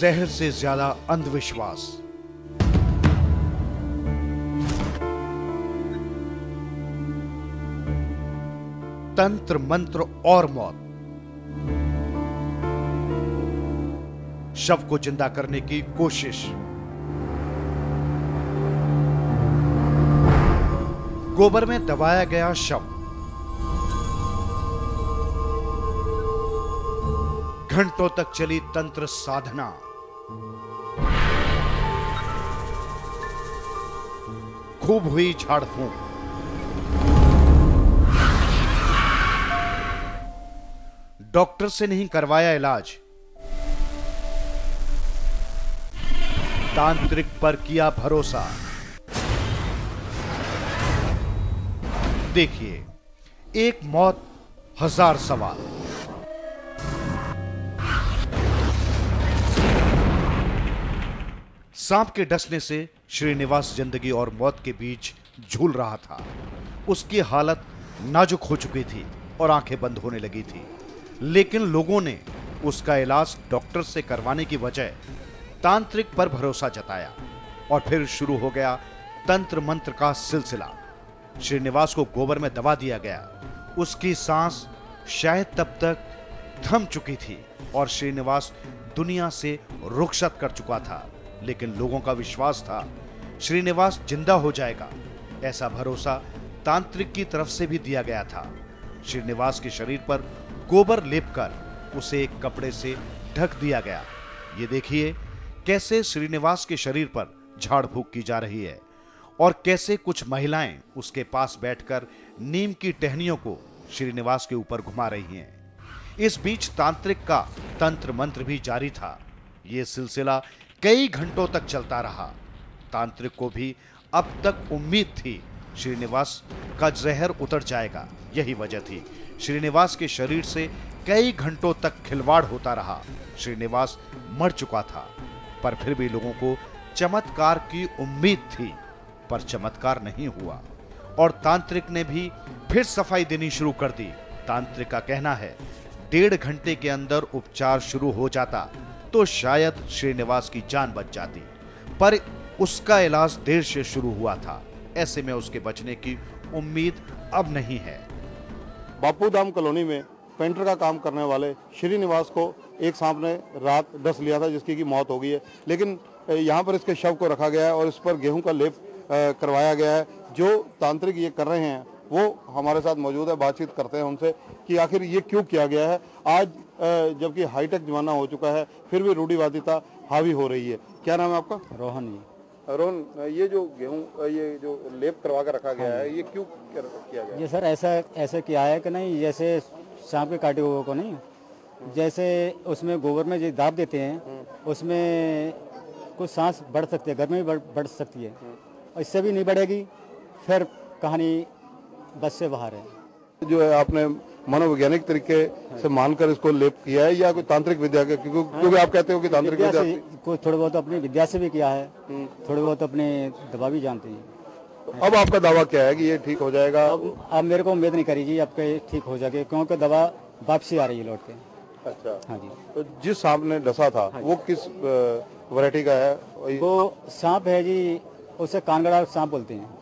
जहर से ज्यादा अंधविश्वास। तंत्र मंत्र और मौत। शव को जिंदा करने की कोशिश। गोबर में दबाया गया शव। घंटों तक चली तंत्र साधना। खूब हुई झाड़ फूंक। डॉक्टर से नहीं करवाया इलाज। तांत्रिक पर किया भरोसा। देखिए, एक मौत हजार सवाल। सांप के डसने से श्रीनिवास जिंदगी और मौत के बीच झूल रहा था। उसकी हालत नाजुक हो चुकी थी और आंखें बंद होने लगी थी, लेकिन लोगों ने उसका इलाज डॉक्टर से करवाने की बजाय तांत्रिक पर भरोसा जताया और फिर शुरू हो गया तंत्र मंत्र का सिलसिला। श्रीनिवास को गोबर में दबा दिया गया। उसकी सांस शायद तब तक थम चुकी थी और श्रीनिवास दुनिया से रुखसत कर चुका था, लेकिन लोगों का विश्वास था श्रीनिवास जिंदा हो जाएगा। ऐसा भरोसा तांत्रिक की तरफ से भी दिया गया था। श्रीनिवास के शरीर पर गोबर लेपकर उसे एक कपड़े से ढक दिया गया। ये देखिए कैसे श्रीनिवास के शरीर पर झाड़ फूंक की जा रही है और कैसे कुछ महिलाएं उसके पास बैठकर नीम की टहनियों को श्रीनिवास के ऊपर घुमा रही हैं। इस बीच तांत्रिक का तंत्र मंत्र भी जारी था। यह सिलसिला कई घंटों तक चलता रहा। तांत्रिक को भी अब तक उम्मीद थी श्रीनिवास का जहर उतर जाएगा। यही वजह थी श्रीनिवास के शरीर से कई घंटों तक खिलवाड़ होता रहा। श्रीनिवास मर चुका था, पर फिर भी लोगों को चमत्कार की उम्मीद थी, पर चमत्कार नहीं हुआ और तांत्रिक ने भी फिर सफाई देनी शुरू कर दी। तांत्रिक का कहना है 1.5 घंटे के अंदर उपचार शुरू हो जाता तो शायद श्रीनिवास की जान बच जाती, पर उसका इलाज देर से शुरू हुआ था। ऐसे में उसके बचने की उम्मीद अब नहीं है। बापू धाम कॉलोनी में पेंटर का काम करने वाले श्रीनिवास को एक सांप ने रात डस लिया था, जिसकी की मौत हो गई है। लेकिन यहाँ पर इसके शव को रखा गया है और इस पर गेहूं का लेप करवाया गया है। जो तांत्रिक ये कर रहे हैं वो हमारे साथ मौजूद है, बातचीत करते हैं उनसे कि आखिर ये क्यों किया गया है। आज जबकि हाईटेक जमाना हो चुका है, फिर भी रूढ़िवादिता हावी हो रही है। क्या नाम है आपका? रोहन। रोहन, ये जो गेहूं ये जो लेप करवा कर रखा गया है, ये क्यों किया गया? ये सर ऐसा किया है कि नहीं, जैसे सांप के काटे हुए को नहीं, जैसे उसमें गोबर में जो दाब देते हैं उसमें कुछ सांस बढ़ सकती है, घर में भी बढ़ सकती है और इससे भी नहीं बढ़ेगी, फिर कहानी बस से बाहर है। जो है आपने मनोवैज्ञानिक तरीके से मानकर इसको लेप किया है या कोई तांत्रिक विद्या के? क्योंकि आप कहते हो कि तांत्रिक विद्या कोई थोड़ा बहुत अपनी विद्या से भी किया है, थोड़े बहुत अपने दवा भी जानते हैं। अब आपका दावा क्या है कि ये ठीक हो जाएगा? अब मेरे को उम्मीद नहीं करी जी आपके ठीक हो जाएगा, क्योंकि दवा वापसी आ रही है लौट के। अच्छा, हाँ जी। तो जिस सांप ने डसा था वो किस वैरायटी का है? वो सांप है जी, उसे कांगड़ा सांप बोलते हैं।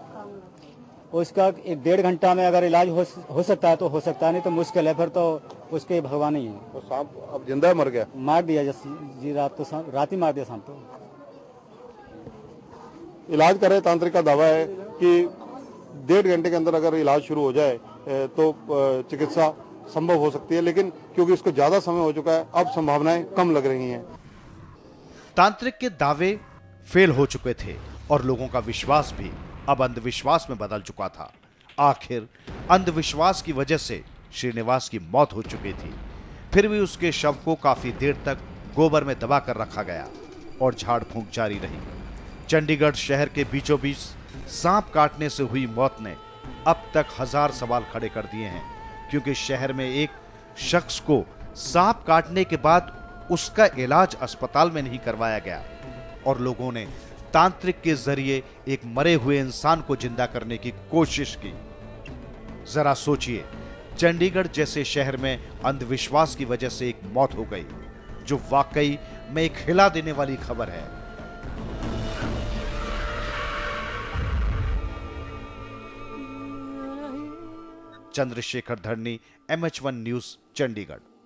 उसका 1.5 घंटा में अगर इलाज हो सकता है तो हो सकता है, नहीं तो मुश्किल है, फिर तो उसके भगवान ही है। तो सांप अब जिंदा मर गया? मार दिया जी, रात ही मार दिया सांप। तो इलाज करे तांत्रिक का दावा है कि 1.5 घंटे के अंदर अगर इलाज शुरू हो जाए तो चिकित्सा संभव हो सकती है, लेकिन क्योंकि इसको ज्यादा समय हो चुका है अब संभावनाएं कम लग रही हैं। तांत्रिक के दावे फेल हो चुके थे और लोगों का विश्वास भी अब अंधविश्वास में बदल चुका था। आखिर अंधविश्वास की वजह से श्रीनिवास की मौत हो चुकी थी, फिर भी उसके शव को काफी देर तक गोबर में दबा कर रखा गया और झाड़ फूंक जारी रही। चंडीगढ़ शहर के बीचों बीच सांप काटने से हुई मौत ने अब तक हजार सवाल खड़े कर दिए हैं, क्योंकि शहर में एक शख्स को सांप काटने के बाद उसका इलाज अस्पताल में नहीं करवाया गया और लोगों ने तांत्रिक के जरिए एक मरे हुए इंसान को जिंदा करने की कोशिश की। जरा सोचिए, चंडीगढ़ जैसे शहर में अंधविश्वास की वजह से एक मौत हो गई, जो वाकई में एक हिला देने वाली खबर है। चंद्रशेखर धरनी, MH1 न्यूज, चंडीगढ़।